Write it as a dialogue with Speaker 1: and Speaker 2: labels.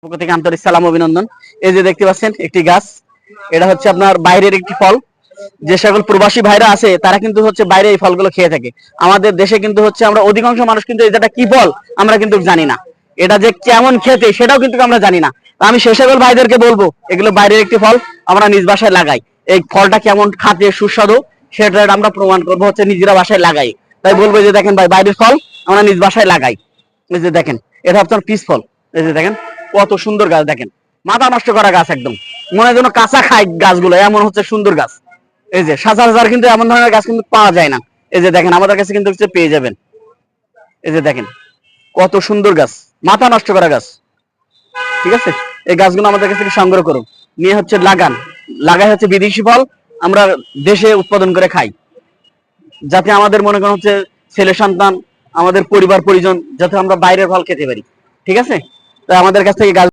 Speaker 1: পক্ষ থেকে আন্তরিক সালাম অভিনন্দন। এই যে দেখতে পাচ্ছেন একটি গাছ, এটা হচ্ছে আপনার বাইরের একটি ফল। যে সকল প্রবাসী ভাইরা আছে তারা কিন্তু হচ্ছে বাইরে এই ফলগুলো খেয়ে থাকে। আমাদের দেশে কিন্তু হচ্ছে আমরা অধিকাংশ মানুষ কিন্তু এটা কি ফল আমরা কিন্তু জানি না, এটা যে কেমন খেতে সেটাও কিন্তু আমরা জানি না। আমি সে সকল ভাইদেরকে বলবো এগুলো বাইরের একটি ফল, আমরা নিজ বাসায় লাগাই। এই ফলটা কেমন খাতে সুস্বাদু সেটা আমরা প্রমাণ করবো হচ্ছে নিজেরা বাসায় লাগাই। তাই বলবো যে দেখেন ভাই, বাইরের ফল আমরা নিজ বাসায় লাগাই। এই যে দেখেন, এটা আপনার পিস ফল। এই যে দেখেন কত সুন্দর গাছ, দেখেন মাথা নষ্ট করা গাছ, একদম মনে হয় যেন কাঁচা খায় গাছগুলো, এমন হচ্ছে সুন্দর গাছ। এই যে সচরাচর কিন্তু এমন ধরনের গাছ কিন্তু পাওয়া যায় না। এই যে দেখেন আমাদের কাছে কিন্তু পেয়ে যাবেন। এই যে দেখেন কত সুন্দর গাছ, মাথা নষ্ট করা গাছ। ঠিক আছে, এই গাছগুলো আমাদের কাছ থেকে সংগ্রহ করুন, নিয়ে হচ্ছে লাগান। লাগাই হচ্ছে বিদেশি ফল আমরা দেশে উৎপাদন করে খাই, যাতে আমাদের মনে করেন হচ্ছে ছেলে সন্তান, আমাদের পরিবার পরিজন, যাতে আমরা বাইরের ফল খেতে পারি। ঠিক আছে, তাই আমাদের কাছ থেকে গাছ